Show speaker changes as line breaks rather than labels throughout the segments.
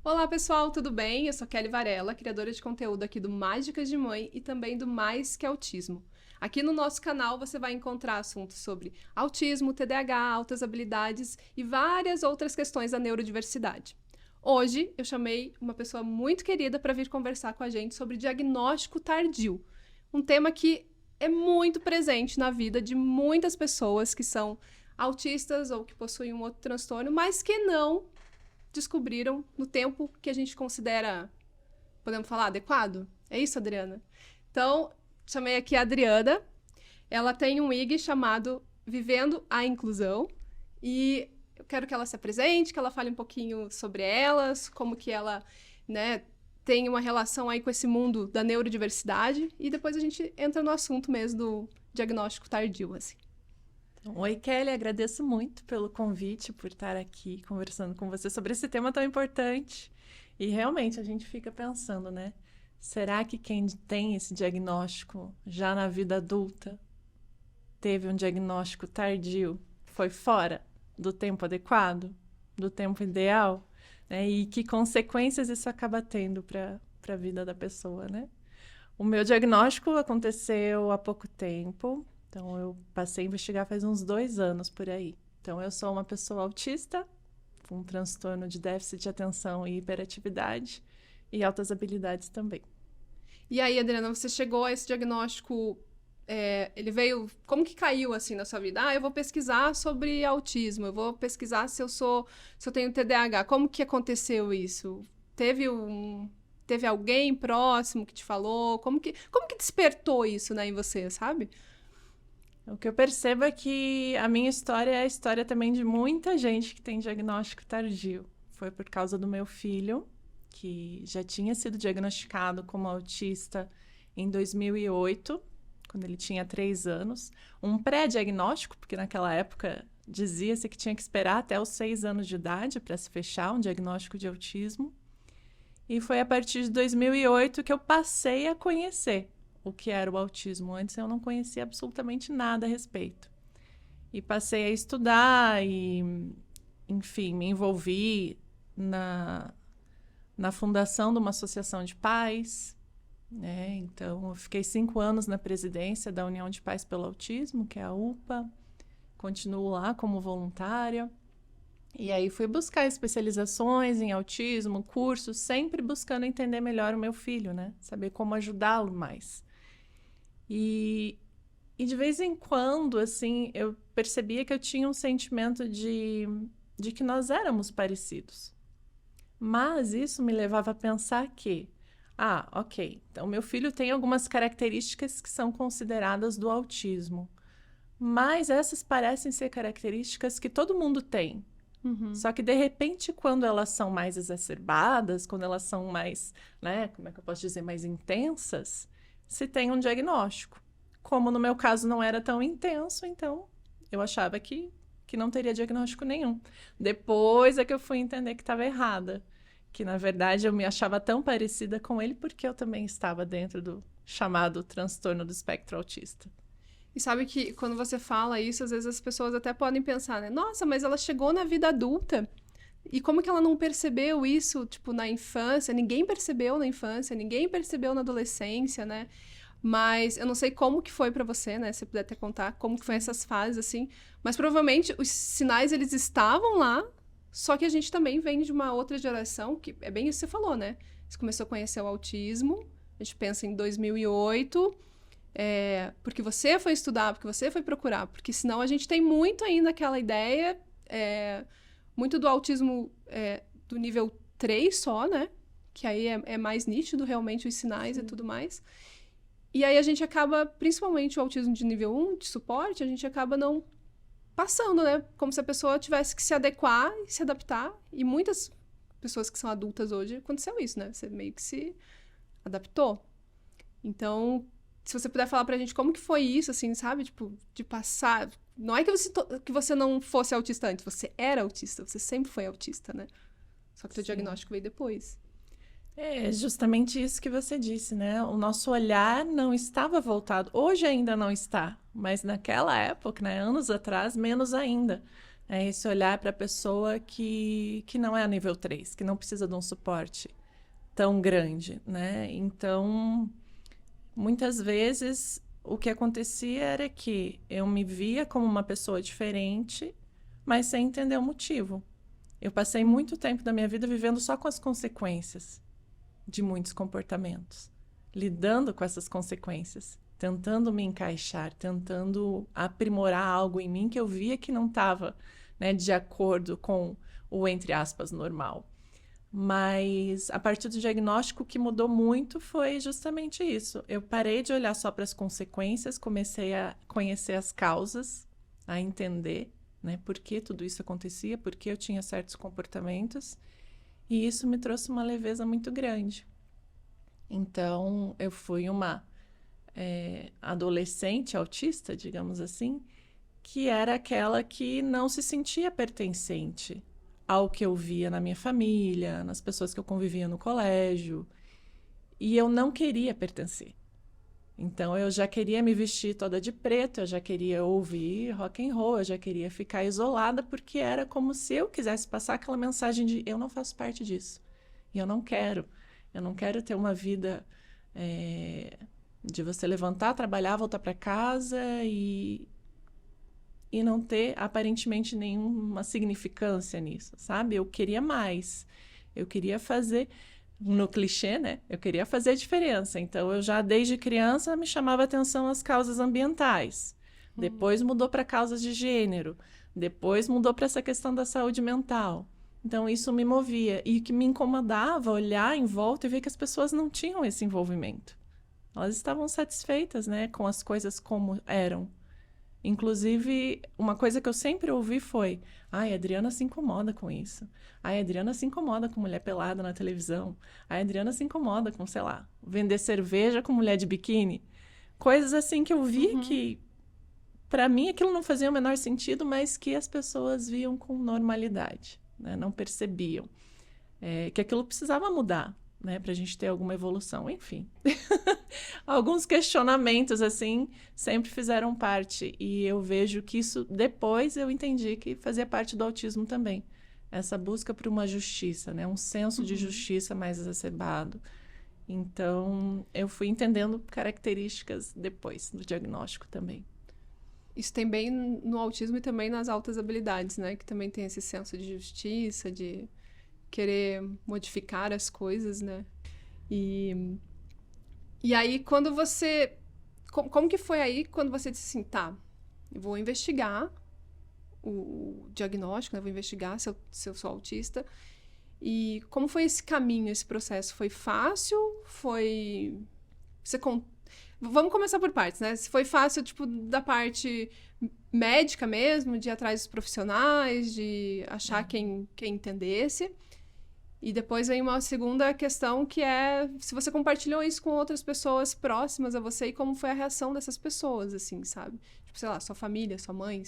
Olá pessoal, tudo bem? Eu sou Kelly Varela, criadora de conteúdo aqui do Mágicas de Mãe e também do Mais que Autismo. Aqui no nosso canal você vai encontrar assuntos sobre autismo, TDAH, altas habilidades e várias outras questões da neurodiversidade. Hoje eu chamei uma pessoa muito querida para vir conversar com a gente sobre diagnóstico tardio, um tema que é muito presente na vida de muitas pessoas que são autistas ou que possuem um outro transtorno, mas que não descobriram no tempo que a gente considera, podemos falar, adequado? É isso, Adriana? Então, chamei aqui a Adriana. Ela tem um IG chamado Vivendo a Inclusão e eu quero que ela se apresente, que ela fale um pouquinho sobre elas, como que ela, né, tem uma relação aí com esse mundo da neurodiversidade e depois a gente entra no assunto mesmo do diagnóstico tardio, assim.
Oi, Kelly, agradeço muito pelo convite, por estar aqui conversando com você sobre esse tema tão importante. E realmente a gente fica pensando, né? Será que quem tem esse diagnóstico já na vida adulta teve um diagnóstico tardio? Foi fora do tempo adequado, do tempo ideal? Né? E que consequências isso acaba tendo para a vida da pessoa, né? O meu diagnóstico aconteceu há pouco tempo. Então, eu passei a investigar faz uns 2 anos por aí. Então, eu sou uma pessoa autista, com um transtorno de déficit de atenção e hiperatividade, e altas habilidades também.
E aí, Adriana, você chegou a esse diagnóstico, ele veio, como que caiu assim na sua vida? Ah, eu vou pesquisar sobre autismo, eu vou pesquisar se eu tenho TDAH. Como que aconteceu isso? Teve alguém próximo que te falou? Como que despertou isso, né, em você, sabe?
O que eu percebo é que a minha história é a história também de muita gente que tem diagnóstico tardio. Foi por causa do meu filho, que já tinha sido diagnosticado como autista em 2008, quando ele tinha 3 anos. Um pré-diagnóstico, porque naquela época dizia-se que tinha que esperar até os 6 anos de idade para se fechar um diagnóstico de autismo. E foi a partir de 2008 que eu passei a conhecer o que era o autismo. Antes eu não conhecia absolutamente nada a respeito. E passei a estudar e, enfim, me envolvi na fundação de uma associação de pais, né? Então, eu fiquei 5 anos na presidência da União de Pais pelo Autismo, que é a UPA. Continuo lá como voluntária. E aí fui buscar especializações em autismo, cursos, sempre buscando entender melhor o meu filho, né? Saber como ajudá-lo mais. E de vez em quando, assim, eu percebia que eu tinha um sentimento de que nós éramos parecidos. Mas isso me levava a pensar que, ok, então meu filho tem algumas características que são consideradas do autismo. Mas essas parecem ser características que todo mundo tem.
Uhum.
Só que, de repente, quando elas são mais exacerbadas, quando elas são mais, né, como é que eu posso dizer, mais intensas, se tem um diagnóstico. Como no meu caso não era tão intenso, então eu achava que não teria diagnóstico nenhum. Depois é que eu fui entender que estava errada. Que, na verdade, eu me achava tão parecida com ele porque eu também estava dentro do chamado transtorno do espectro autista.
E sabe que quando você fala isso, às vezes as pessoas até podem pensar, né? Nossa, mas ela chegou na vida adulta. E como que ela não percebeu isso, tipo, na infância? Ninguém percebeu na infância, ninguém percebeu na adolescência, né? Mas eu não sei como que foi pra você, né? Se você puder até contar como que foi essas fases, assim. Mas provavelmente os sinais, eles estavam lá, só que a gente também vem de uma outra geração, que é bem isso que você falou, né? Você começou a conhecer o autismo, a gente pensa em 2008, porque você foi estudar, porque você foi procurar, porque senão a gente tem muito ainda aquela ideia, muito do autismo do nível 3 só, né? Que aí é mais nítido realmente os sinais e tudo mais. E aí a gente acaba, principalmente o autismo de nível 1, de suporte, a gente acaba não passando, né? Como se a pessoa tivesse que se adequar e se adaptar. E muitas pessoas que são adultas hoje, aconteceu isso, né? Você meio que se adaptou. Então, se você puder falar pra gente como que foi isso, assim, sabe? Tipo, de passar... Não é que você não fosse autista antes, você era autista, você sempre foi autista, né? Só que o teu diagnóstico veio depois.
É justamente isso que você disse, né? O nosso olhar não estava voltado. Hoje ainda não está, mas naquela época, né, anos atrás, menos ainda. É esse olhar para a pessoa que não é a nível 3, que não precisa de um suporte tão grande, né? Então, muitas vezes, o que acontecia era que eu me via como uma pessoa diferente, mas sem entender o motivo. Eu passei muito tempo da minha vida vivendo só com as consequências de muitos comportamentos, lidando com essas consequências, tentando me encaixar, tentando aprimorar algo em mim que eu via que não estava, né, de acordo com o, entre aspas, normal. Mas a partir do diagnóstico, o que mudou muito foi justamente isso. Eu parei de olhar só para as consequências, comecei a conhecer as causas, a entender, né, por que tudo isso acontecia, por que eu tinha certos comportamentos, e isso me trouxe uma leveza muito grande. Então, eu fui uma adolescente autista, digamos assim, que era aquela que não se sentia pertencente ao que eu via na minha família, nas pessoas que eu convivia no colégio. E eu não queria pertencer. Então eu já queria me vestir toda de preto, eu já queria ouvir rock and roll, eu já queria ficar isolada, porque era como se eu quisesse passar aquela mensagem de eu não faço parte disso. E eu não quero. Eu não quero ter uma vida de você levantar, trabalhar, voltar para casa e não ter aparentemente nenhuma significância nisso, sabe? Eu queria mais. Eu queria fazer, no clichê, né? Eu queria fazer a diferença. Então, eu já desde criança me chamava atenção as causas ambientais. Depois mudou para causas de gênero. Depois mudou para essa questão da saúde mental. Então, isso me movia. E que me incomodava olhar em volta e ver que as pessoas não tinham esse envolvimento. Elas estavam satisfeitas, né, com as coisas como eram. Inclusive, uma coisa que eu sempre ouvi foi: ai, a Adriana se incomoda com isso. Ai, a Adriana se incomoda com mulher pelada na televisão. Ai, a Adriana se incomoda com, sei lá, vender cerveja com mulher de biquíni. Coisas assim que eu vi que, para mim, aquilo não fazia o menor sentido, mas que as pessoas viam com normalidade, né? Não percebiam. Que aquilo precisava mudar, né, para a gente ter alguma evolução, enfim. Alguns questionamentos, assim, sempre fizeram parte. E eu vejo que isso, depois eu entendi que fazia parte do autismo também. Essa busca por uma justiça, né, um senso de justiça mais exacerbado. Então, eu fui entendendo características depois do diagnóstico também.
Isso tem bem no autismo e também nas altas habilidades, né? Que também tem esse senso de justiça, de querer modificar as coisas, né? E aí, quando você... Como que foi aí quando você disse assim, tá, eu vou investigar o diagnóstico, né? Vou investigar se eu sou autista. E como foi esse caminho, esse processo? Foi fácil? Foi... Vamos começar por partes, né? Se foi fácil, tipo, da parte médica mesmo, de ir atrás dos profissionais, de achar quem entendesse. E depois vem uma segunda questão, que é se você compartilhou isso com outras pessoas próximas a você e como foi a reação dessas pessoas, assim, sabe? Tipo, sei lá, sua família, sua mãe,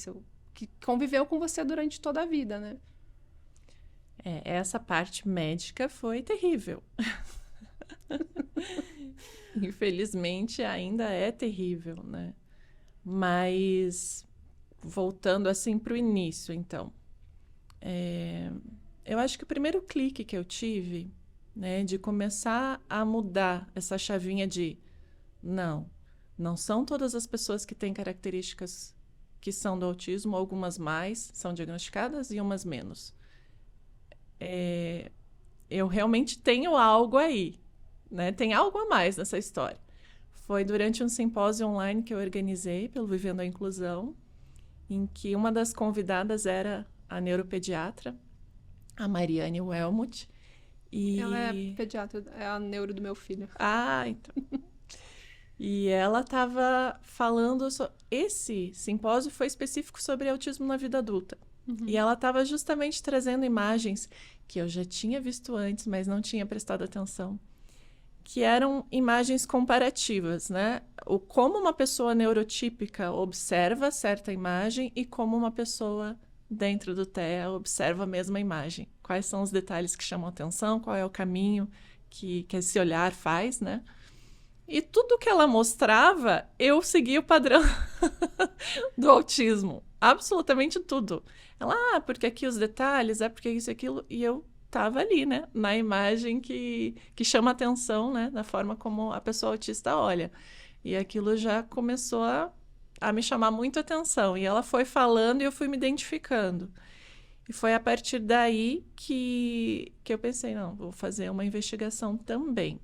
que conviveu com você durante toda a vida, né?
Essa parte médica foi terrível. Infelizmente, ainda é terrível, né? Mas, voltando assim para o início, então... Eu acho que o primeiro clique que eu tive, né, de começar a mudar essa chavinha de não são todas as pessoas que têm características que são do autismo, algumas mais são diagnosticadas e umas menos. Eu realmente tenho algo aí, né? Tem algo a mais nessa história. Foi durante um simpósio online que eu organizei pelo Vivendo a Inclusão, em que uma das convidadas era a neuropediatra, a Mariane Welmuth.
Ela é pediatra, é a neuro do meu filho.
Ah, então. E ela estava falando... Esse simpósio foi específico sobre autismo na vida adulta. E ela estava justamente trazendo imagens que eu já tinha visto antes, mas não tinha prestado atenção, que eram imagens comparativas, né? Como uma pessoa neurotípica observa certa imagem e como uma pessoa dentro do TEA observa a mesma imagem. Quais são os detalhes que chamam atenção, qual é o caminho que esse olhar faz, né? E tudo que ela mostrava, eu seguia o padrão do autismo. Absolutamente tudo. Ela, porque aqui os detalhes, porque isso e aquilo. E eu tava ali, né? Na imagem que chama atenção, né? Da forma como a pessoa autista olha. E aquilo já começou a me chamar muito atenção. E ela foi falando e eu fui me identificando. E foi a partir daí que eu pensei, não, vou fazer uma investigação também.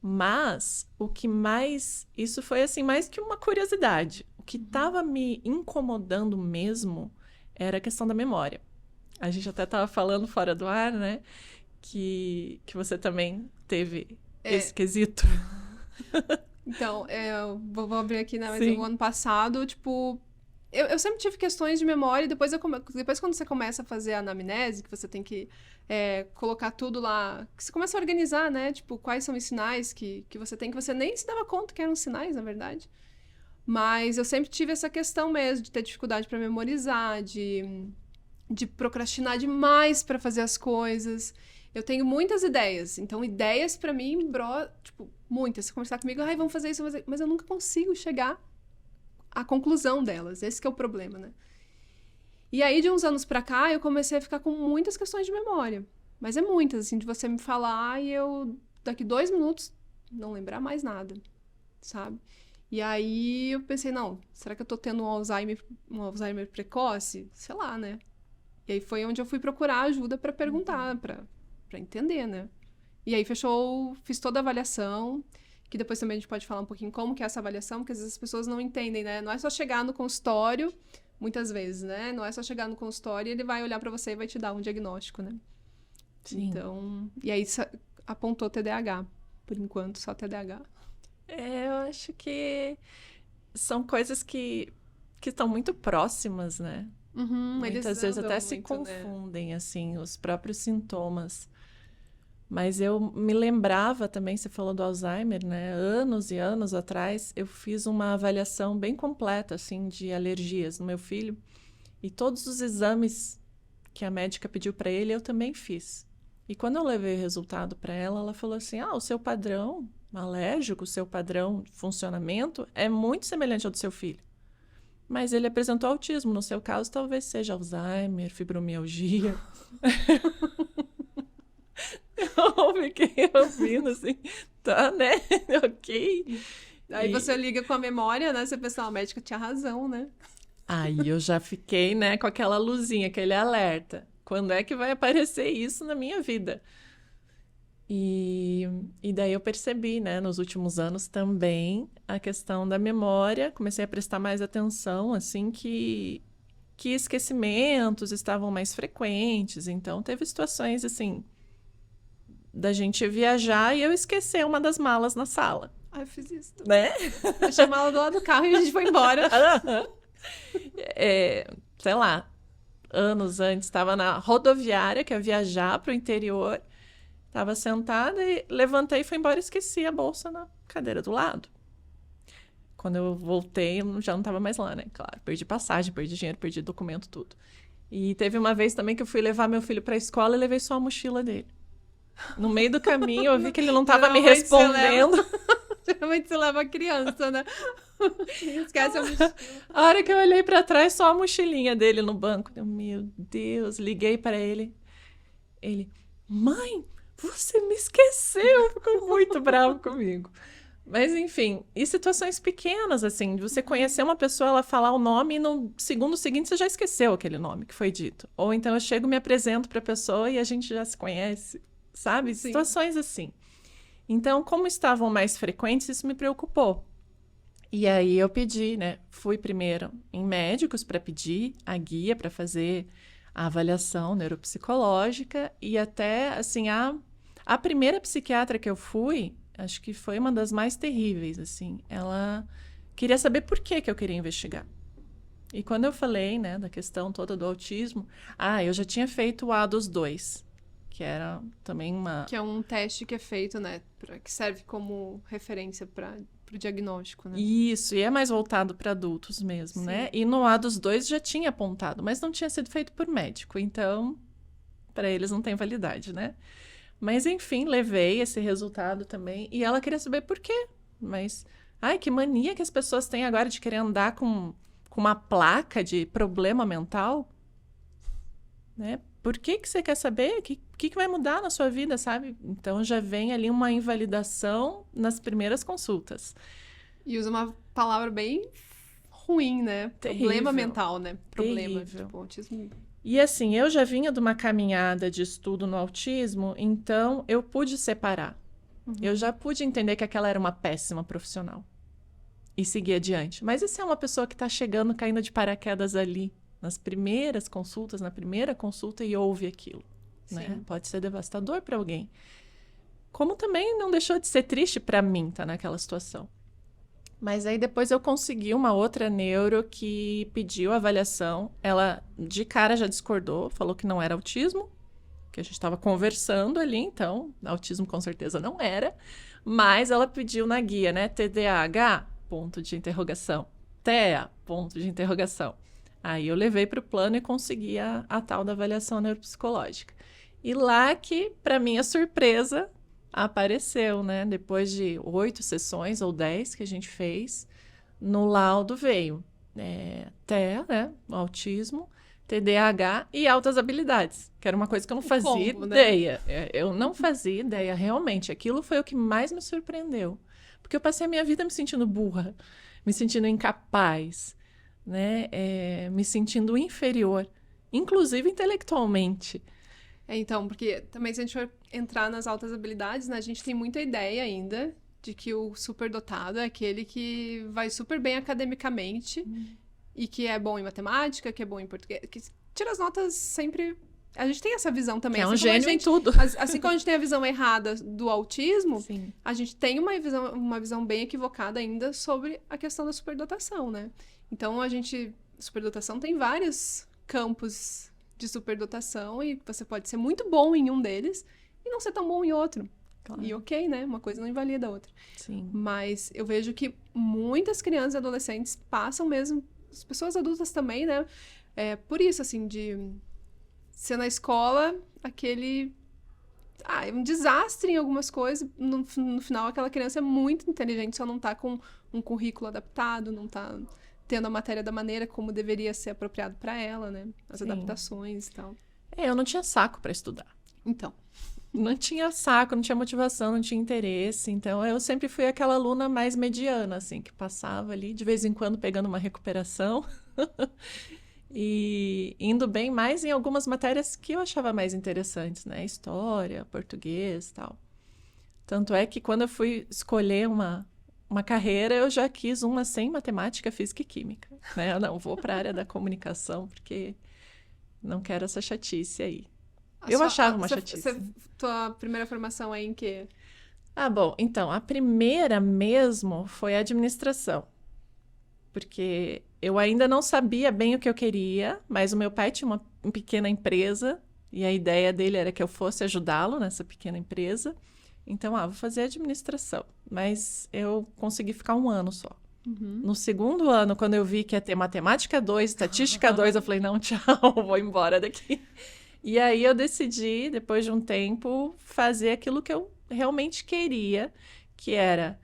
Mas o que mais... Isso foi, assim, mais que uma curiosidade. O que estava me incomodando mesmo era a questão da memória. A gente até estava falando fora do ar, né? Que você também teve esse quesito.
Então, eu vou abrir aqui, né? Mas
Sim.
no ano passado, tipo... Eu sempre tive questões de memória e depois quando você começa a fazer a anamnese, que você tem que colocar tudo lá, que você começa a organizar, né? Tipo, quais são os sinais que você tem, que você nem se dava conta que eram sinais, na verdade. Mas eu sempre tive essa questão mesmo, de ter dificuldade para memorizar, de procrastinar demais para fazer as coisas. Eu tenho muitas ideias, então ideias para mim, tipo, muitas. Você conversar comigo, vamos fazer isso, mas eu nunca consigo chegar a conclusão delas. Esse que é o problema, né? E aí, de uns anos pra cá, eu comecei a ficar com muitas questões de memória. Mas é muitas, assim, de você me falar e eu, daqui 2 minutos, não lembrar mais nada, sabe? E aí eu pensei, não, será que eu tô tendo um Alzheimer precoce? Sei lá, né? E aí foi onde eu fui procurar ajuda pra perguntar, pra entender, né? E aí fiz toda a avaliação, que depois também a gente pode falar um pouquinho como que é essa avaliação, porque às vezes as pessoas não entendem, né? Não é só chegar no consultório, muitas vezes, né? Não é só chegar no consultório e ele vai olhar pra você e vai te dar um diagnóstico, né?
Sim.
Então, e aí apontou TDAH, por enquanto, só TDAH.
Eu acho que são coisas que estão muito próximas, né? Muitas vezes até se confundem, né? Assim, os próprios sintomas. Mas eu me lembrava também, você falou do Alzheimer, né? Anos e anos atrás, eu fiz uma avaliação bem completa, assim, de alergias no meu filho. E todos os exames que a médica pediu para ele, eu também fiz. E quando eu levei o resultado para ela, ela falou assim, o seu padrão alérgico, o seu padrão de funcionamento é muito semelhante ao do seu filho. Mas ele apresentou autismo. No seu caso, talvez seja Alzheimer, fibromialgia. Eu fiquei ouvindo assim, tá, né? Ok.
Aí você liga com a memória, né? Você pensa, a médica tinha razão, né?
Aí eu já fiquei, né, com aquela luzinha, aquele alerta. Quando é que vai aparecer isso na minha vida? E daí eu percebi, né, nos últimos anos também, a questão da memória. Comecei a prestar mais atenção, assim, que esquecimentos estavam mais frequentes. Então, teve situações, assim, da gente viajar e eu esquecer uma das malas na sala.
Eu fiz isso.
Né?
Deixei a mala do lado do carro e a gente foi embora.
Sei lá, anos antes, estava na rodoviária, que ia viajar para o interior. Estava sentada e levantei e fui embora e esqueci a bolsa na cadeira do lado. Quando eu voltei, já não estava mais lá, né? Claro, perdi passagem, perdi dinheiro, perdi documento, tudo. E teve uma vez também que eu fui levar meu filho para a escola e levei só a mochila dele. No meio do caminho, eu vi que ele não estava me respondendo.
Geralmente você leva a criança, né? Esquece a mochila.
A hora que eu olhei para trás, só a mochilinha dele no banco. Meu Deus, liguei para ele. Ele, mãe, você me esqueceu. Ficou muito bravo comigo. Mas, enfim, e situações pequenas, assim, de você conhecer uma pessoa, ela falar o nome e no segundo seguinte você já esqueceu aquele nome que foi dito. Ou então eu chego, me apresento para a pessoa e a gente já se conhece, sabe?
Sim.
Situações assim. Então, como estavam mais frequentes, isso me preocupou. E aí eu pedi, né? Fui primeiro em médicos para pedir a guia para fazer a avaliação neuropsicológica e até, assim, a primeira psiquiatra que eu fui, acho que foi uma das mais terríveis, assim. Ela queria saber por que eu queria investigar. E quando eu falei, né, da questão toda do autismo, eu já tinha feito o ADOS-2, que era também
Que é um teste que é feito, né, que serve como referência para o diagnóstico, né?
Isso, e é mais voltado para adultos mesmo, né? E no ADOS-2 já tinha apontado, mas não tinha sido feito por médico, então para eles não tem validade, né? Mas enfim, levei esse resultado também e ela queria saber por quê. Mas, ai, que mania que as pessoas têm agora de querer andar com uma placa de problema mental, né? Por que você quer saber? O que vai mudar na sua vida, sabe? Então, já vem ali uma invalidação nas primeiras consultas.
E usa uma palavra bem ruim, né?
Terrível.
Problema mental, né? Problema,
Terrível.
tipo, autismo.
E assim, eu já vinha de uma caminhada de estudo no autismo, então eu pude separar. Eu já pude entender que aquela era uma péssima profissional. E seguir adiante. Mas e se é uma pessoa que está chegando, caindo de paraquedas ali, nas primeiras consultas, na primeira consulta, e ouve aquilo? Né? Pode ser devastador para alguém. Como também não deixou de ser triste para mim estar naquela situação. Mas aí depois eu consegui uma outra neuro que pediu avaliação. Ela de cara já discordou, falou que não era autismo, que a gente estava conversando ali, então autismo com certeza não era. Mas ela pediu na guia, né? TDAH, ponto de interrogação. TEA, ponto de interrogação. Aí eu levei para o plano e consegui a tal da avaliação neuropsicológica. E lá que, para minha surpresa, apareceu, né? Depois de 8 sessões ou 10 que a gente fez, no laudo veio TEA, né? Autismo, TDAH e altas habilidades, que era uma coisa que eu não fazia ideia. Né? Eu não fazia ideia, realmente. Aquilo foi o que mais me surpreendeu. Porque eu passei a minha vida me sentindo burra, me sentindo incapaz, né? Me sentindo inferior, inclusive intelectualmente.
Então, porque também se a gente for entrar nas altas habilidades, né, a gente tem muita ideia ainda de que o superdotado é aquele que vai super bem academicamente e que é bom em matemática, que é bom em português, que tira as notas sempre... A gente tem essa visão também.
Que é um gênio em tudo.
Assim como a gente tem a visão errada do autismo,
Sim.
A gente tem uma visão bem equivocada ainda sobre a questão da superdotação, né? Então, superdotação tem vários campos de superdotação e você pode ser muito bom em um deles e não ser tão bom em outro. Claro. E ok, né? Uma coisa não invalida a outra.
Sim.
Mas eu vejo que muitas crianças e adolescentes passam mesmo, as pessoas adultas também, né? Por isso, assim, de ser na escola aquele... é um desastre em algumas coisas. No final, aquela criança é muito inteligente, só não tá com um currículo adaptado, não tá tendo a matéria da maneira como deveria ser apropriado para ela, né? As adaptações e tal.
Eu não tinha saco para estudar.
Então.
Não tinha saco, não tinha motivação, não tinha interesse. Então, eu sempre fui aquela aluna mais mediana, assim, que passava ali, de vez em quando, pegando uma recuperação. E indo bem mais em algumas matérias que eu achava mais interessantes, né? História, português e tal. Tanto é que quando eu fui escolher uma carreira, eu já quis uma sem matemática, física e química. Né? Eu não vou para a área da comunicação, porque não quero essa chatice aí. Eu achava uma chatice.
Tua primeira formação é em quê?
Bom, então, a primeira mesmo foi a administração. Porque eu ainda não sabia bem o que eu queria, mas o meu pai tinha uma pequena empresa e a ideia dele era que eu fosse ajudá-lo nessa pequena empresa. Então, vou fazer administração. Mas eu consegui ficar 1 ano só.
Uhum.
No segundo ano, quando eu vi que ia ter matemática 2, estatística 2, eu falei, não, tchau, vou embora daqui. E aí eu decidi, depois de um tempo, fazer aquilo que eu realmente queria, que era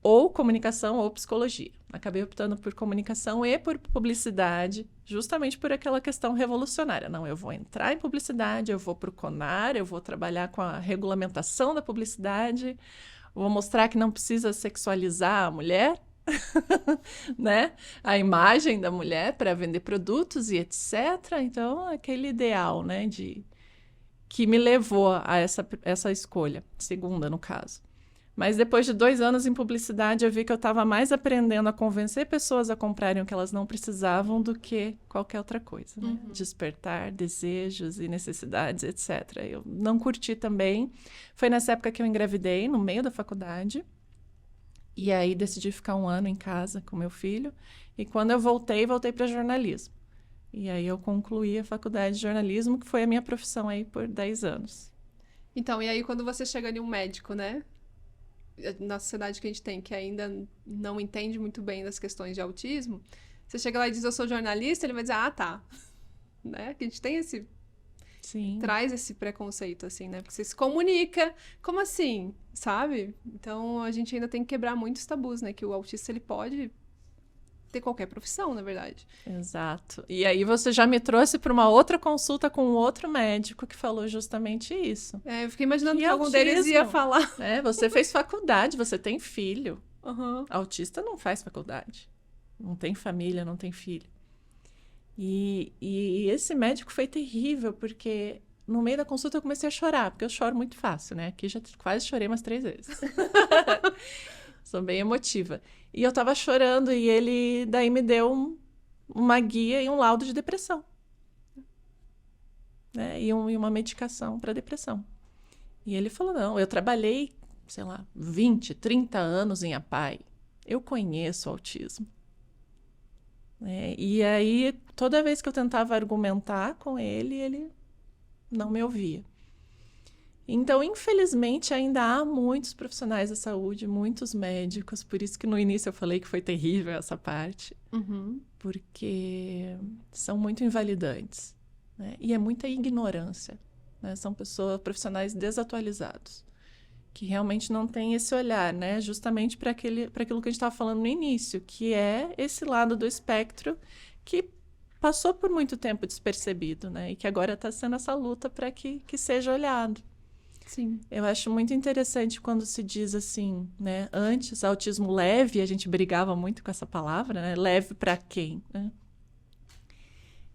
ou comunicação ou psicologia. Acabei optando por comunicação e por publicidade, justamente por aquela questão revolucionária. Não, eu vou entrar em publicidade, eu vou para o CONAR, eu vou trabalhar com a regulamentação da publicidade, vou mostrar que não precisa sexualizar a mulher, né? A imagem da mulher para vender produtos e etc. Então, aquele ideal, né? Que me levou a essa escolha, segunda no caso. Mas depois de 2 anos em publicidade, eu vi que eu estava mais aprendendo a convencer pessoas a comprarem o que elas não precisavam do que qualquer outra coisa. Né? Uhum. Despertar desejos e necessidades, etc. Eu não curti também. Foi nessa época que eu engravidei, no meio da faculdade. E aí decidi ficar 1 ano em casa com meu filho. E quando eu voltei para jornalismo. E aí eu concluí a faculdade de jornalismo, que foi a minha profissão aí por 10 anos.
Então, e aí quando você chega em um médico, né? Na sociedade que a gente tem, que ainda não entende muito bem das questões de autismo, você chega lá e diz, eu sou jornalista, ele vai dizer, tá. Né? Que a gente tem esse...
Sim.
Traz esse preconceito, assim, né? Porque você se comunica. Como assim? sabe? Então, a gente ainda tem que quebrar muitos tabus, né? Que o autista, ele pode ter qualquer profissão, na verdade.
Exato. E aí você já me trouxe para uma outra consulta com outro médico que falou justamente isso.
Eu fiquei imaginando que algum
autismo,
deles ia falar.
Você fez faculdade, você tem filho.
Uhum.
Autista não faz faculdade. Não tem família, não tem filho. E esse médico foi terrível, porque no meio da consulta eu comecei a chorar, porque eu choro muito fácil, né? Aqui já quase chorei umas 3 vezes. Sou bem emotiva. E eu tava chorando e ele daí me deu uma guia e um laudo de depressão. Né? E uma medicação para depressão. E ele falou, não, eu trabalhei, sei lá, 20, 30 anos em APAE. Eu conheço o autismo. E aí, toda vez que eu tentava argumentar com ele, ele não me ouvia. Então, infelizmente, ainda há muitos profissionais da saúde, muitos médicos, por isso que no início eu falei que foi terrível essa parte, porque são muito invalidantes, né? E é muita ignorância, né? São profissionais desatualizados, que realmente não têm esse olhar, né? Justamente para aquilo que a gente estava falando no início, que é esse lado do espectro que passou por muito tempo despercebido, né? E que agora está sendo essa luta para que seja olhado.
Sim.
Eu acho muito interessante quando se diz assim, né? Antes, autismo leve, a gente brigava muito com essa palavra, né? Leve para quem? Né?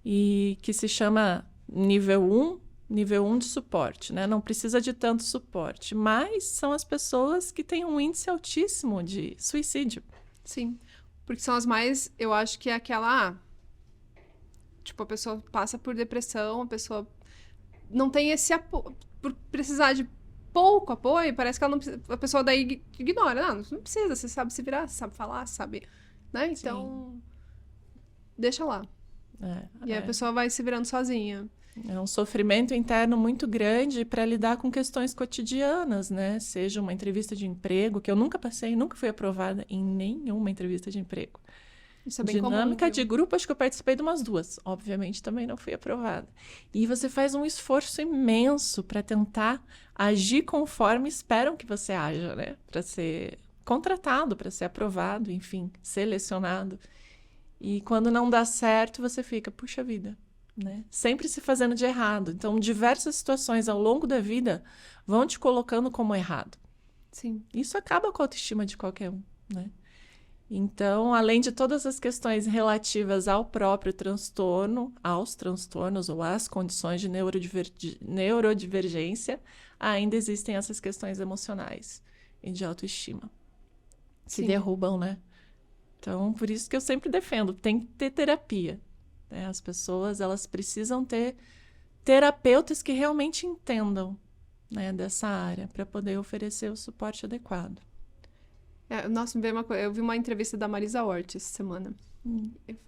E que se chama nível 1 de suporte, né? Não precisa de tanto suporte, mas são as pessoas que têm um índice altíssimo de suicídio.
Sim, porque são as mais, eu acho que é aquela, tipo, a pessoa passa por depressão, a pessoa não tem esse apoio, por precisar de pouco apoio, parece que ela não precisa, a pessoa daí ignora, não precisa, você sabe se virar, você sabe falar, sabe, né? Então, deixa lá. E aí a pessoa vai se virando sozinha.
É um sofrimento interno muito grande para lidar com questões cotidianas, né? Seja uma entrevista de emprego, que eu nunca passei, nunca fui aprovada em nenhuma entrevista de emprego.
Isso é bem
Dinâmica
comum,
de grupo, acho que eu participei de umas 2. Obviamente, também não fui aprovada. E você faz um esforço imenso para tentar agir conforme esperam que você haja, né? Para ser contratado, para ser aprovado, enfim, selecionado. E quando não dá certo, você fica, puxa vida, né? Sempre se fazendo de errado. Então, diversas situações ao longo da vida vão te colocando como errado.
Sim.
Isso acaba com a autoestima de qualquer um, né? Então, além de todas as questões relativas ao próprio transtorno, aos transtornos ou às condições de neurodivergência, ainda existem essas questões emocionais e de autoestima que derrubam, né? Então, por isso que eu sempre defendo, tem que ter terapia. Né? As pessoas, elas precisam ter terapeutas que realmente entendam, né, dessa área para poder oferecer o suporte adequado.
Nossa, eu vi uma entrevista da Marisa Hort essa semana.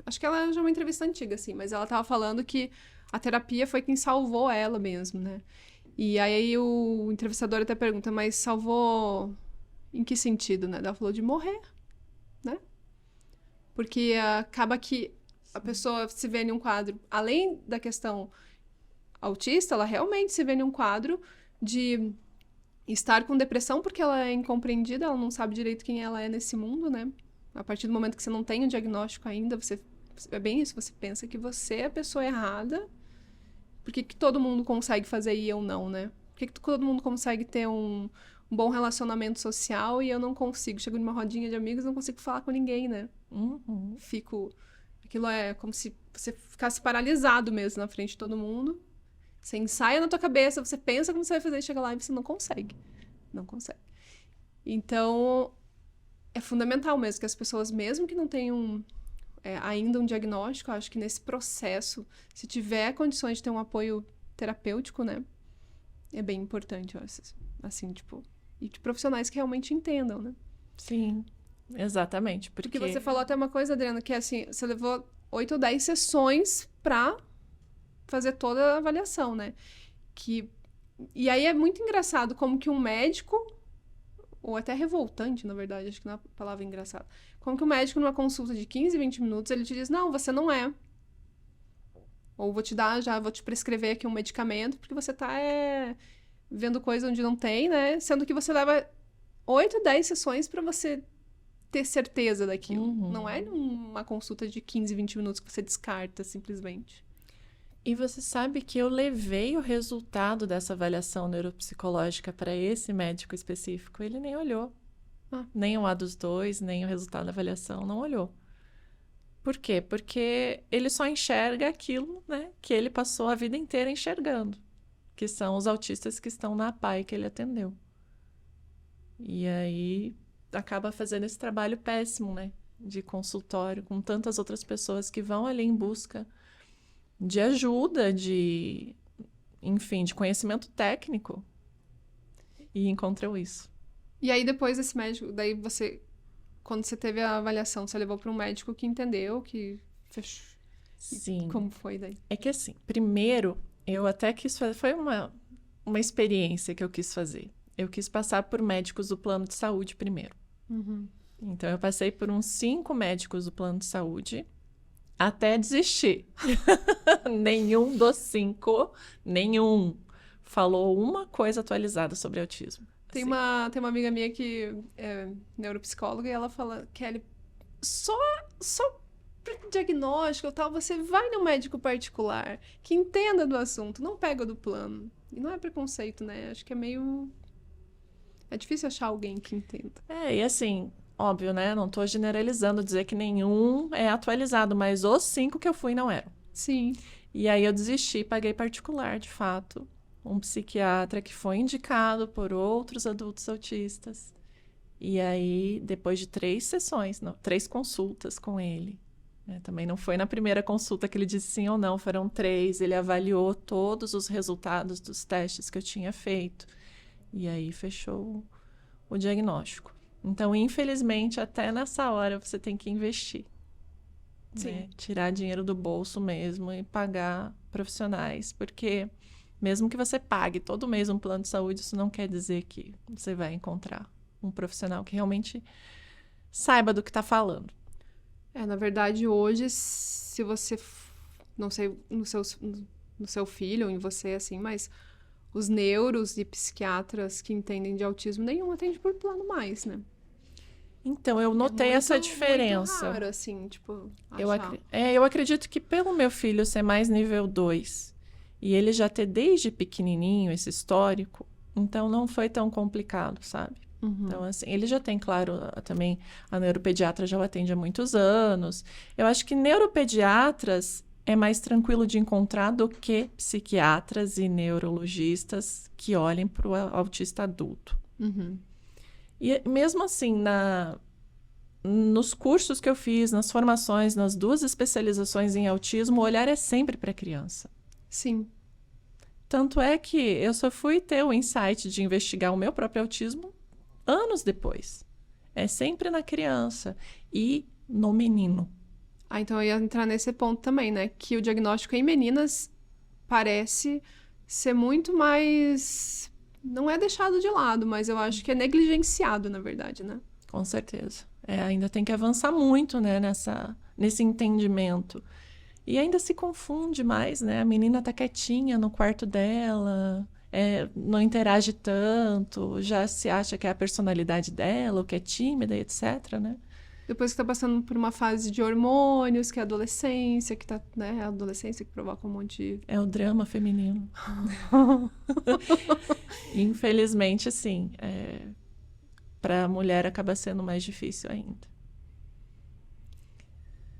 Acho que ela já é uma entrevista antiga, assim, mas ela tava falando que a terapia foi quem salvou ela mesmo, né? E aí o entrevistador até pergunta, mas salvou em que sentido, né? Ela falou de morrer, né? Porque acaba que a pessoa se vê em um quadro, além da questão autista, ela realmente se vê em um quadro de estar com depressão porque ela é incompreendida, ela não sabe direito quem ela é nesse mundo, né? A partir do momento que você não tem o diagnóstico ainda, é bem isso, você pensa que você é a pessoa errada. Por que todo mundo consegue fazer e eu não, né? Por que todo mundo consegue ter um bom relacionamento social e eu não consigo? Chego numa rodinha de amigos e não consigo falar com ninguém, né? Aquilo é como se você ficasse paralisado mesmo na frente de todo mundo. Você ensaia na tua cabeça, você pensa como você vai fazer e chega lá e você não consegue. Não consegue. Então, é fundamental mesmo que as pessoas, mesmo que não tenham ainda um diagnóstico, acho que nesse processo, se tiver condições de ter um apoio terapêutico, né? É bem importante, assim, tipo... E de profissionais que realmente entendam, né?
Sim, exatamente. Porque
você falou até uma coisa, Adriana, que é assim, você levou 8 ou 10 sessões pra fazer toda a avaliação, né? E aí é muito engraçado como que um médico, ou até revoltante, na verdade, acho que não é a palavra engraçada, como que um médico numa consulta de 15, 20 minutos, ele te diz, não, você não é. Ou vou te prescrever aqui um medicamento, porque você tá vendo coisa onde não tem, né? Sendo que você leva 8, 10 sessões para você ter certeza daquilo.
Uhum.
Não é uma consulta de 15, 20 minutos que você descarta simplesmente.
E você sabe que eu levei o resultado dessa avaliação neuropsicológica para esse médico específico. Ele nem olhou. Nem o A dos dois, nem o resultado da avaliação, não olhou. Por quê? Porque ele só enxerga aquilo, né, que ele passou a vida inteira enxergando, que são os autistas que estão na APAE que ele atendeu. E aí acaba fazendo esse trabalho péssimo, né, de consultório, com tantas outras pessoas que vão ali em busca de ajuda, enfim, de conhecimento técnico, e encontram isso.
E aí, depois desse médico, daí quando você teve a avaliação, você levou para um médico que entendeu, que fechou.
Sim.
Como foi daí?
É que assim, primeiro, eu até quis fazer, foi uma experiência que eu quis fazer. Eu quis passar por médicos do plano de saúde primeiro.
Uhum.
Então, eu passei por uns 5 médicos do plano de saúde, até desistir. Nenhum dos 5, falou uma coisa atualizada sobre autismo.
Tem
Assim.
uma amiga minha que é neuropsicóloga e ela fala, Kelly, só pro diagnóstico e tal, você vai no médico particular que entenda do assunto, não pega o do plano. E não é preconceito, né? Acho que é meio... É difícil achar alguém que entenda.
E assim, óbvio, né? Não tô generalizando, dizer que nenhum é atualizado, mas os 5 que eu fui não eram.
Sim.
E aí eu desisti, paguei particular, de fato. Um psiquiatra que foi indicado por outros adultos autistas. E aí, depois de 3 sessões, 3 consultas com ele, né? Também não foi na primeira consulta que ele disse sim ou não, foram 3. Ele avaliou todos os resultados dos testes que eu tinha feito. E aí fechou o diagnóstico. Então, infelizmente, até nessa hora você tem que investir. Né? Tirar dinheiro do bolso mesmo e pagar profissionais, porque mesmo que você pague todo mês um plano de saúde, isso não quer dizer que você vai encontrar um profissional que realmente saiba do que está falando.
Na verdade, hoje, se você, não sei, no seu filho ou em você, assim, mas os neuros e psiquiatras que entendem de autismo, nenhum atende por plano mais, né?
Então, eu notei essa diferença.
É muito raro, assim, tipo,
eu acredito que pelo meu filho ser mais nível 2 e ele já ter desde pequenininho esse histórico, então não foi tão complicado, sabe?
Uhum.
Então, assim, ele já tem, claro, também a neuropediatra já o atende há muitos anos. Eu acho que neuropediatras é mais tranquilo de encontrar do que psiquiatras e neurologistas que olhem para o autista adulto.
Uhum.
E mesmo assim, nos cursos que eu fiz, nas formações, nas 2 especializações em autismo, o olhar é sempre para a criança.
Sim.
Tanto é que eu só fui ter o insight de investigar o meu próprio autismo anos depois. É sempre na criança e no menino.
Então eu ia entrar nesse ponto também, né? Que o diagnóstico em meninas parece ser muito mais... Não é deixado de lado, mas eu acho que é negligenciado, na verdade, né?
Com certeza. Ainda tem que avançar muito, né, nesse entendimento. E ainda se confunde mais, né? A menina tá quietinha no quarto dela, não interage tanto, já se acha que é a personalidade dela, ou que é tímida, etc, né?
Depois que tá passando por uma fase de hormônios, que é a adolescência, que tá, né? A adolescência que provoca um monte de...
É o drama feminino. Infelizmente, assim, para a mulher acaba sendo mais difícil ainda.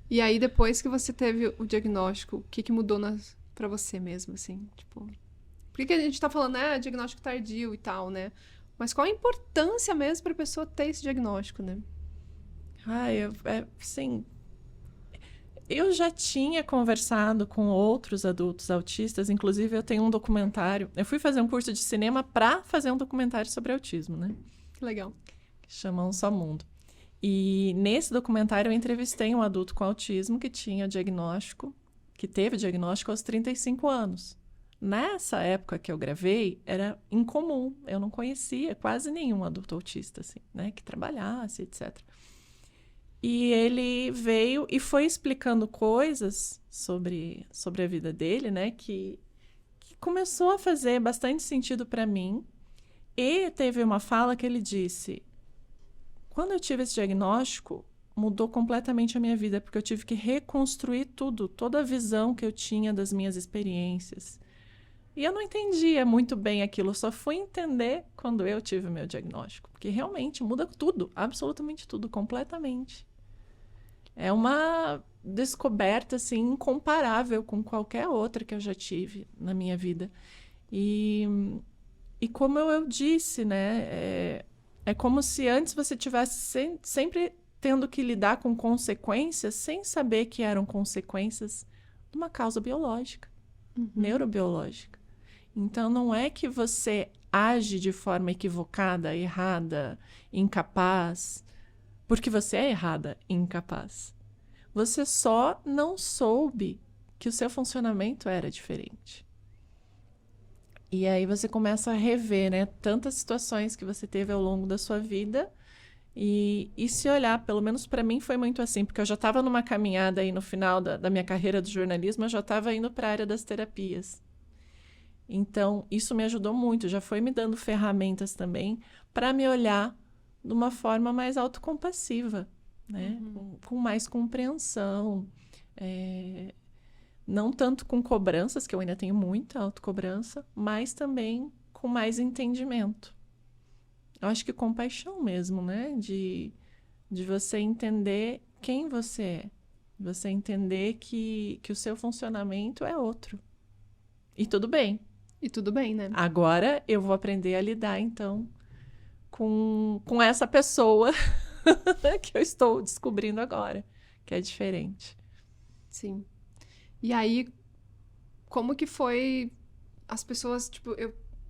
E aí, depois que você teve o diagnóstico, o que mudou pra você mesmo, assim? Tipo... Por que a gente tá falando, diagnóstico tardio e tal, né? Mas qual a importância mesmo pra pessoa ter esse diagnóstico, né?
Sim. Eu já tinha conversado com outros adultos autistas, inclusive eu tenho um documentário. Eu fui fazer um curso de cinema para fazer um documentário sobre autismo, né?
Que legal.
Que chama Um Só Mundo. E nesse documentário eu entrevistei um adulto com autismo que tinha diagnóstico, que teve diagnóstico aos 35 anos. Nessa época que eu gravei, era incomum. Eu não conhecia quase nenhum adulto autista, assim, né? Que trabalhasse, etc. E ele veio e foi explicando coisas sobre a vida dele, né? Que começou a fazer bastante sentido para mim. E teve uma fala que ele disse: Quando eu tive esse diagnóstico, mudou completamente a minha vida, porque eu tive que reconstruir tudo, toda a visão que eu tinha das minhas experiências. E eu não entendia muito bem aquilo, eu só fui entender quando eu tive o meu diagnóstico, porque realmente muda tudo, absolutamente tudo, completamente. É uma descoberta, assim, incomparável com qualquer outra que eu já tive na minha vida. E como eu disse, né, é como se antes você tivesse sempre tendo que lidar com consequências sem saber que eram consequências de uma causa biológica, neurobiológica. Então, não é que você age de forma equivocada, errada, incapaz, porque você é errada e incapaz. Você só não soube que o seu funcionamento era diferente. E aí você começa a rever, né, tantas situações que você teve ao longo da sua vida e se olhar, pelo menos para mim foi muito assim, porque eu já estava numa caminhada aí no final da minha carreira do jornalismo, eu já estava indo para a área das terapias. Então, isso me ajudou muito, já foi me dando ferramentas também para me olhar de uma forma mais autocompassiva, né? Com mais compreensão, não tanto com cobranças, que eu ainda tenho muita autocobrança, mas também com mais entendimento. Eu acho que compaixão mesmo, né? De você entender quem você é, você entender que o seu funcionamento é outro. E tudo bem.
E tudo bem, né?
Agora eu vou aprender a lidar, então, com essa pessoa que eu estou descobrindo agora, que é diferente.
Sim. E aí, como que foi as pessoas, tipo,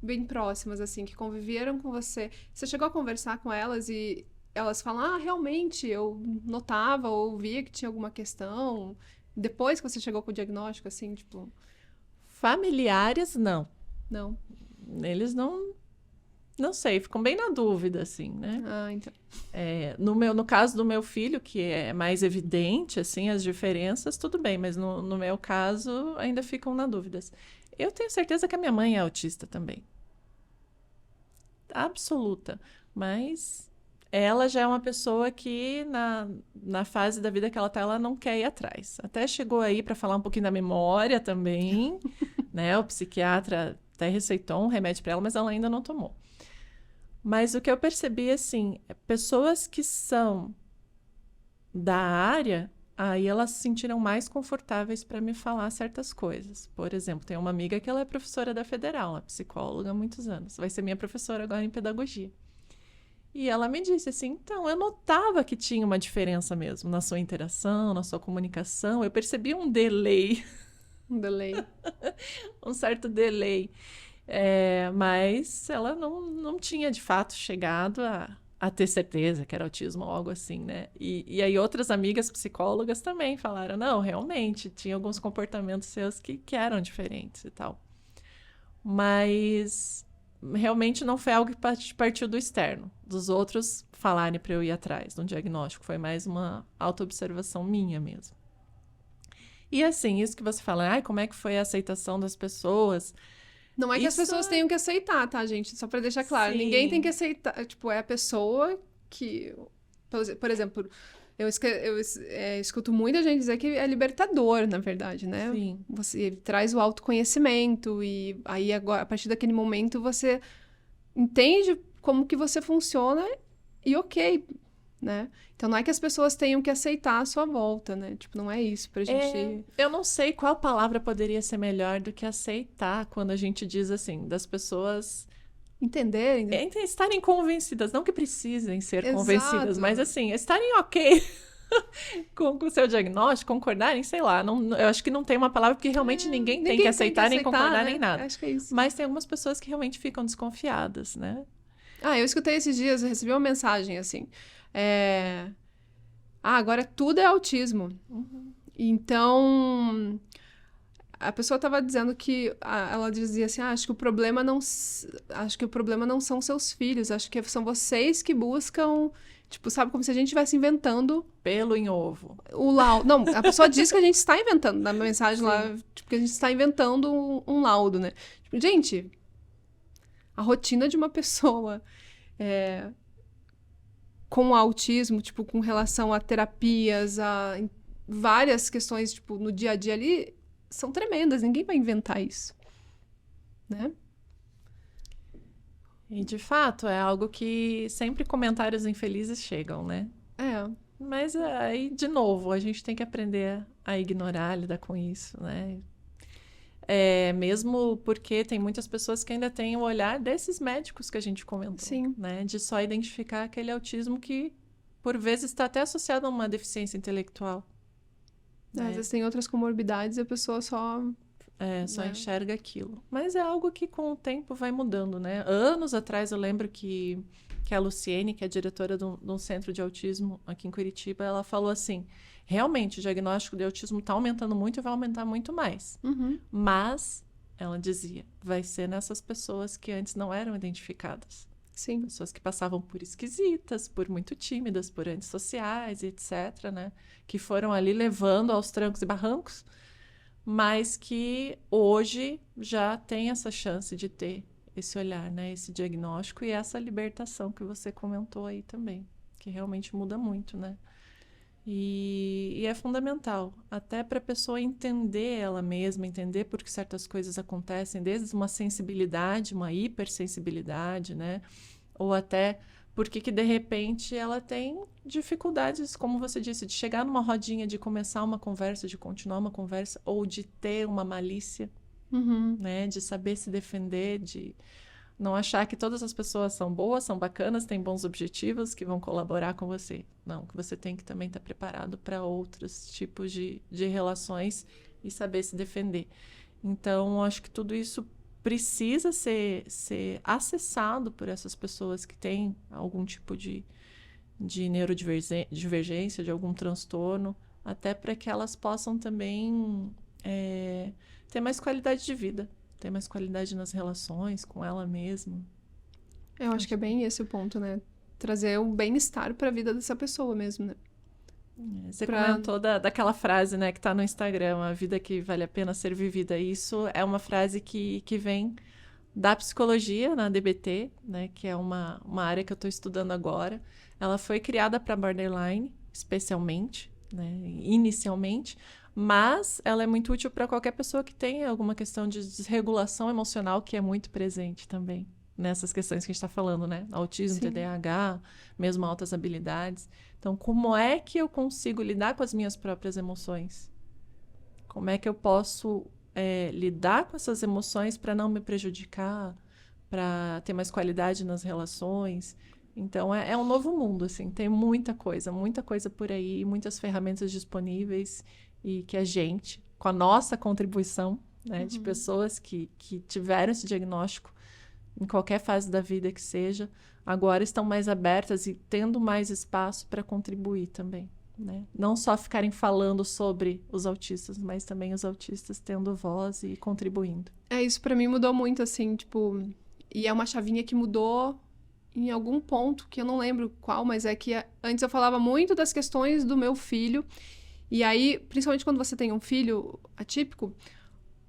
bem próximas, assim, que conviveram com você? Você chegou a conversar com elas e elas falam, realmente, eu notava ou via que tinha alguma questão? Depois que você chegou com o diagnóstico, assim, tipo...
Familiares, não.
Não?
Eles não sei, ficam bem na dúvida, assim, né?
Então.
No caso do meu filho, que é mais evidente, assim, as diferenças, tudo bem, mas no meu caso ainda ficam na dúvida. Eu tenho certeza que a minha mãe é autista também. Absoluta. Mas ela já é uma pessoa que na fase da vida que ela tá, ela não quer ir atrás. Até chegou aí para falar um pouquinho da memória também, né? O psiquiatra até receitou um remédio para ela, mas ela ainda não tomou. Mas o que eu percebi, assim, pessoas que são da área, aí elas se sentiram mais confortáveis para me falar certas coisas. Por exemplo, tem uma amiga que ela é professora da Federal, ela é psicóloga há muitos anos. Vai ser minha professora agora em pedagogia. E ela me disse assim, então, eu notava que tinha uma diferença mesmo na sua interação, na sua comunicação. Eu percebi um delay.
Um delay.
Um certo delay. Mas ela não tinha, de fato, chegado a ter certeza que era autismo ou algo assim, né? E aí outras amigas psicólogas também falaram, não, realmente, tinha alguns comportamentos seus que eram diferentes e tal. Mas realmente não foi algo que partiu do externo, dos outros falarem para eu ir atrás de um diagnóstico. Foi mais uma autoobservação minha mesmo. E assim, isso que você fala, como é que foi a aceitação das pessoas?
Não é que as pessoas tenham que aceitar, tá, gente? Só pra deixar claro. Sim. Ninguém tem que aceitar. Tipo, é a pessoa que... Por exemplo, eu escuto muita gente dizer que é libertador, na verdade, né?
Sim.
Ele traz o autoconhecimento e aí, agora, a partir daquele momento, você entende como que você funciona e ok, né? Então, não é que as pessoas tenham que aceitar a sua volta, né? Tipo, não é isso pra gente...
Eu não sei qual palavra poderia ser melhor do que aceitar quando a gente diz assim, das pessoas...
Entenderem.
Estarem convencidas, não que precisem ser convencidas, mas assim, estarem ok com o seu diagnóstico, concordarem, sei lá. Eu acho que não tem uma palavra, porque realmente ninguém tem que aceitar, nem concordar, né? Nem nada.
Acho que é isso.
Mas tem algumas pessoas que realmente ficam desconfiadas, né?
Eu escutei esses dias, eu recebi uma mensagem assim... agora tudo é autismo. Então, a pessoa estava dizendo que... Ela dizia assim, acho que o problema não são seus filhos, acho que são vocês que buscam... Tipo, sabe, como se a gente estivesse inventando...
Pelo em ovo.
O laudo. Não, a pessoa diz que a gente está inventando, na mensagem Sim. lá, tipo, que a gente está inventando um laudo, né? Tipo, gente, a rotina de uma pessoa... com o autismo, tipo, com relação a terapias, a várias questões, tipo, no dia a dia ali, são tremendas. Ninguém vai inventar isso, né?
E, de fato, é algo que sempre comentários infelizes chegam, né?
É,
Mas aí, de novo, a gente tem que aprender a ignorar, lidar com isso, né? Mesmo porque tem muitas pessoas que ainda têm o olhar desses médicos que a gente comentou,
sim.
né? De só identificar aquele autismo que, por vezes, está até associado a uma deficiência intelectual.
Às vezes tem outras comorbidades e a pessoa só...
Só
né?
enxerga aquilo. Mas é algo que com o tempo vai mudando, né? Anos atrás eu lembro que a Luciene, que é diretora de um centro de autismo aqui em Curitiba, ela falou assim, realmente o diagnóstico de autismo está aumentando muito e vai aumentar muito mais.
Uhum.
Mas, ela dizia, vai ser nessas pessoas que antes não eram identificadas.
Sim.
Pessoas que passavam por esquisitas, por muito tímidas, por antissociais e etc, né? Que foram ali levando aos trancos e barrancos, mas que hoje já tem essa chance de ter esse olhar, né? Esse diagnóstico e essa libertação que você comentou aí também, que realmente muda muito, né? E é fundamental, até para a pessoa entender ela mesma, entender por que certas coisas acontecem, desde uma sensibilidade, uma hipersensibilidade, né? Ou até porque que de repente ela tem dificuldades, como você disse, de chegar numa rodinha, de começar uma conversa, de continuar uma conversa, ou de ter uma malícia,
Uhum.
né? De saber se defender, de não achar que todas as pessoas são boas, são bacanas, têm bons objetivos, que vão colaborar com você. Não, que você tem que também estar preparado para outros tipos de relações e saber se defender. Então, acho que tudo isso precisa ser acessado por essas pessoas que têm algum tipo de neurodivergência, de algum transtorno, até para que elas possam também ter mais qualidade de vida, ter mais qualidade nas relações com ela mesma.
Eu acho que é bem esse o ponto, né? Trazer o bem-estar para a vida dessa pessoa mesmo, né?
Você comentou daquela frase, né, que está no Instagram, a vida que vale a pena ser vivida. Isso é uma frase que vem da psicologia, na DBT, né, que é uma área que eu estou estudando agora. Ela foi criada para borderline, especialmente, né, inicialmente, mas ela é muito útil para qualquer pessoa que tenha alguma questão de desregulação emocional, que é muito presente também nessas questões que a gente está falando, né? Autismo,
Sim.
TDAH, mesmo altas habilidades. Então, como é que eu consigo lidar com as minhas próprias emoções? Como é que eu posso lidar com essas emoções para não me prejudicar, para ter mais qualidade nas relações? Então, é um novo mundo, assim. Tem muita coisa por aí, muitas ferramentas disponíveis e que a gente, com a nossa contribuição, né, de pessoas que tiveram esse diagnóstico em qualquer fase da vida que seja, agora estão mais abertas e tendo mais espaço para contribuir também, né? Não só ficarem falando sobre os autistas, mas também os autistas tendo voz e contribuindo.
Isso para mim mudou muito, assim, tipo... E é uma chavinha que mudou em algum ponto, que eu não lembro qual, mas é que antes eu falava muito das questões do meu filho, e aí, principalmente quando você tem um filho atípico,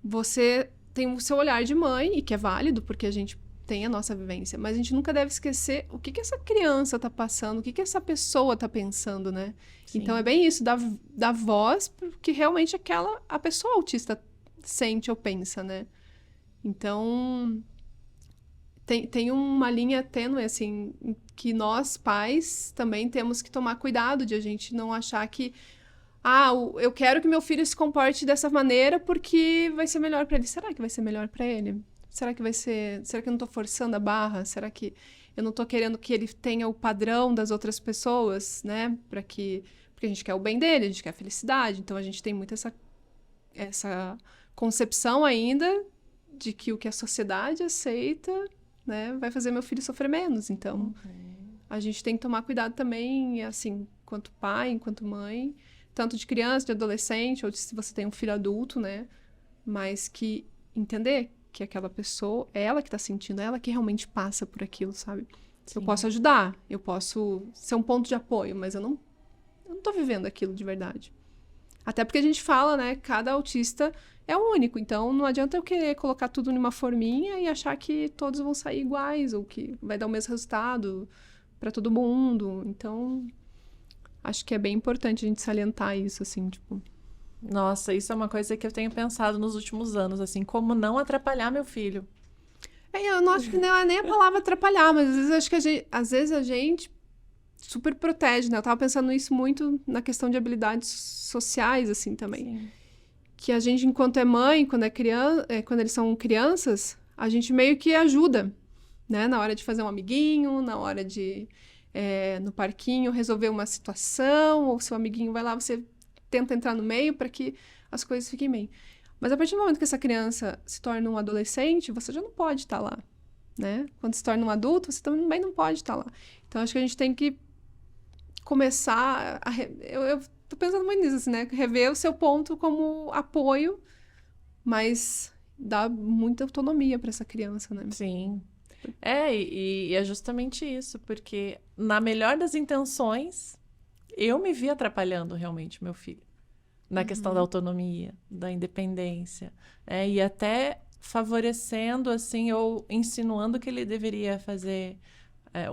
você tem o seu olhar de mãe, e que é válido, porque a gente tem a nossa vivência, mas a gente nunca deve esquecer o que essa criança tá passando, o que essa pessoa tá pensando, né?
Sim.
Então é bem isso, da voz, porque realmente a pessoa autista sente ou pensa, né? Então, tem uma linha tênue, assim, que nós, pais, também temos que tomar cuidado de a gente não achar que eu quero que meu filho se comporte dessa maneira porque vai ser melhor para ele. Será que vai ser melhor para ele? Será que vai ser... Será que eu não tô forçando a barra? Será que eu não tô querendo que ele tenha o padrão das outras pessoas, né? Porque a gente quer o bem dele, a gente quer a felicidade. Então, a gente tem muito essa concepção ainda de que o que a sociedade aceita, né, vai fazer meu filho sofrer menos. Então, a gente tem que tomar cuidado também, assim, enquanto pai, enquanto mãe, tanto de criança, de adolescente, ou se você tem um filho adulto, né? Mas que entender que aquela pessoa, é ela que tá sentindo, é ela que realmente passa por aquilo, sabe?
Sim.
Eu posso ajudar, eu posso ser um ponto de apoio, mas eu não tô vivendo aquilo de verdade. Até porque a gente fala, né, cada autista é único, então não adianta eu querer colocar tudo numa forminha e achar que todos vão sair iguais, ou que vai dar o mesmo resultado, para todo mundo. Então, acho que é bem importante a gente salientar isso, assim, tipo...
Nossa, isso é uma coisa que eu tenho pensado nos últimos anos, assim, como não atrapalhar meu filho.
Eu não acho que não é nem a palavra atrapalhar, mas às vezes acho que a gente super protege, né? Eu tava pensando isso muito na questão de habilidades sociais, assim, também.
Sim.
Que a gente, enquanto é mãe, quando eles são crianças, a gente meio que ajuda, né? Na hora de fazer um amiguinho, na hora de, no parquinho, resolver uma situação, ou seu amiguinho vai lá, você tenta entrar no meio para que as coisas fiquem bem. Mas a partir do momento que essa criança se torna um adolescente, você já não pode estar lá, né? Quando se torna um adulto, você também não pode estar lá. Então, acho que a gente tem que começar a... Eu tô pensando muito nisso, assim, né? Rever o seu ponto como apoio, mas dá muita autonomia para essa criança, né?
Sim. E é justamente isso, porque na melhor das intenções, eu me vi atrapalhando realmente meu filho. Na questão da autonomia, da independência, e até favorecendo, assim, ou insinuando que ele deveria fazer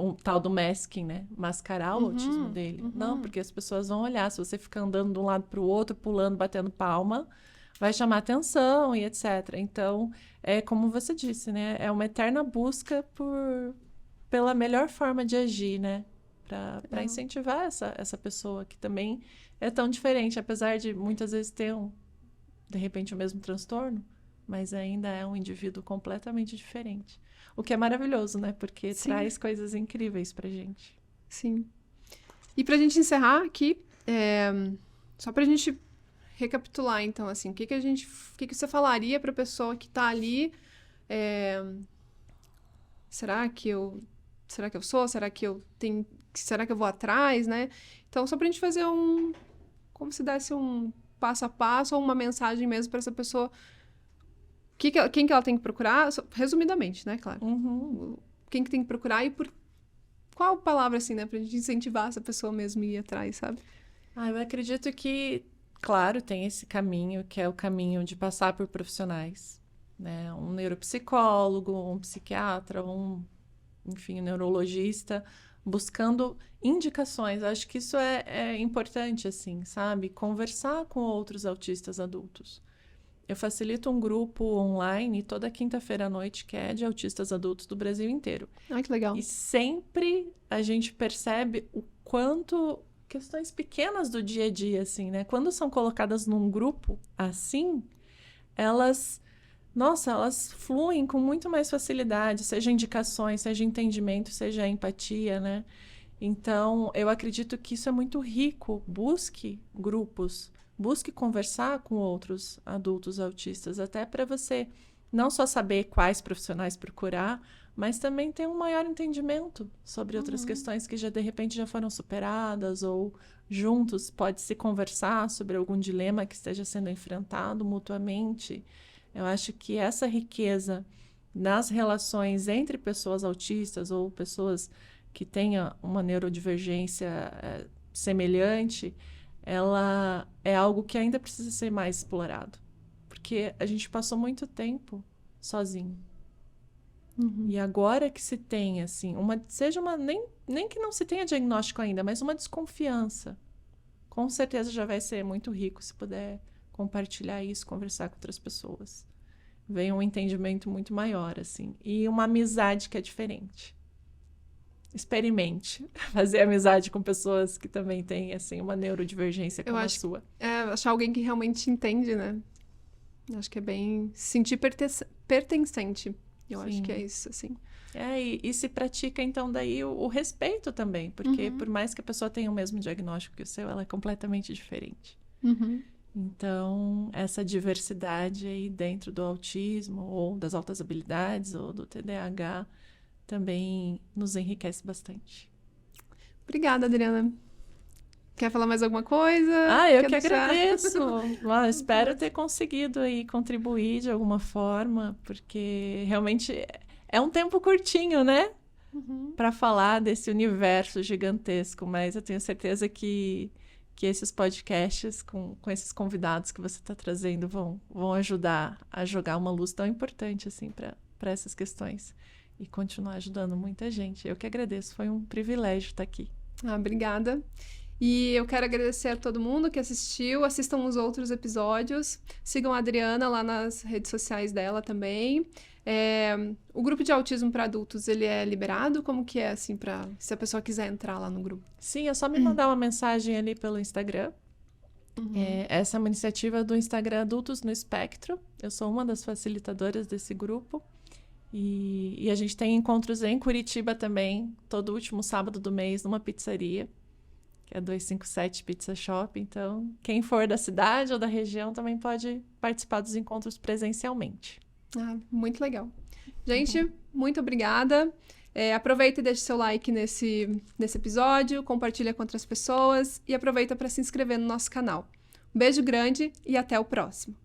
um tal do masking, né? Mascarar o autismo dele. Não, porque as pessoas vão olhar, se você ficar andando de um lado para o outro, pulando, batendo palma, vai chamar atenção e etc. Então, é como você disse, né? É uma eterna busca pela melhor forma de agir, né? Para incentivar essa pessoa que também é tão diferente, apesar de muitas vezes ter de repente o mesmo transtorno, mas ainda é um indivíduo completamente diferente. O que é maravilhoso, né? Porque
Sim.
traz coisas incríveis pra gente.
Sim. E pra gente encerrar aqui, só pra gente recapitular, então, assim, o que que você falaria pra pessoa que tá ali, será que eu sou? Será que eu vou atrás, né? Então, só pra gente fazer como se desse um passo a passo ou uma mensagem mesmo pra essa pessoa. Quem que ela tem que procurar? Resumidamente, né? Claro. Quem que tem que procurar e por qual palavra, assim, né? Pra gente incentivar essa pessoa mesmo a ir atrás, sabe?
Eu acredito que, claro, tem esse caminho, que é o caminho de passar por profissionais, né? Um neuropsicólogo, um psiquiatra, enfim, um neurologista, buscando indicações. Acho que isso é importante, assim, sabe? Conversar com outros autistas adultos. Eu facilito um grupo online toda quinta-feira à noite, que é de autistas adultos do Brasil inteiro.
Ai, que legal.
E sempre a gente percebe o quanto questões pequenas do dia a dia, assim, né? Quando são colocadas num grupo assim, elas fluem com muito mais facilidade, seja indicações, seja entendimento, seja empatia, né? Então, eu acredito que isso é muito rico. Busque grupos, busque conversar com outros adultos autistas, até para você não só saber quais profissionais procurar, mas também ter um maior entendimento sobre outras questões que de repente já foram superadas, ou juntos pode-se conversar sobre algum dilema que esteja sendo enfrentado mutuamente. Eu acho que essa riqueza nas relações entre pessoas autistas ou pessoas que tenham uma neurodivergência semelhante, ela é algo que ainda precisa ser mais explorado. Porque a gente passou muito tempo sozinho. E agora que se tem, assim, nem que não se tenha diagnóstico ainda, mas uma desconfiança, com certeza já vai ser muito rico se puder compartilhar isso, conversar com outras pessoas. Vem um entendimento muito maior, assim, e uma amizade que é diferente. Experimente fazer amizade com pessoas que também têm, assim, uma neurodivergência como a sua.
Achar alguém que realmente entende, né? Acho que é bem se sentir pertencente. Eu acho que é isso, assim.
E se pratica, então, daí o respeito também, porque por mais que a pessoa tenha o mesmo diagnóstico que o seu, ela é completamente diferente. Então, essa diversidade aí dentro do autismo, ou das altas habilidades, ou do TDAH, também nos enriquece bastante.
Obrigada, Adriana. Quer falar mais alguma coisa?
Eu que agradeço. Espero ter conseguido aí contribuir de alguma forma, porque realmente é um tempo curtinho, né? Para falar desse universo gigantesco, mas eu tenho certeza que esses podcasts com esses convidados que você está trazendo vão ajudar a jogar uma luz tão importante assim para essas questões. e continuar ajudando muita gente. Eu que agradeço, foi um privilégio estar aqui.
Obrigada. E eu quero agradecer a todo mundo que assistiu. Assistam os outros episódios. Sigam a Adriana lá nas redes sociais dela também. O grupo de autismo para adultos, ele é liberado? Como que é, assim, se a pessoa quiser entrar lá no grupo?
Sim, é só me mandar uma mensagem ali pelo Instagram. Essa é uma iniciativa do Instagram Adultos no Espectro. Eu sou uma das facilitadoras desse grupo. E a gente tem encontros em Curitiba também, todo último sábado do mês, numa pizzaria, que é 257 Pizza Shop. Então, quem for da cidade ou da região também pode participar dos encontros presencialmente.
Muito legal. Gente, muito obrigada. Aproveita e deixa seu like nesse episódio, compartilha com outras pessoas e aproveita para se inscrever no nosso canal. Um beijo grande e até o próximo.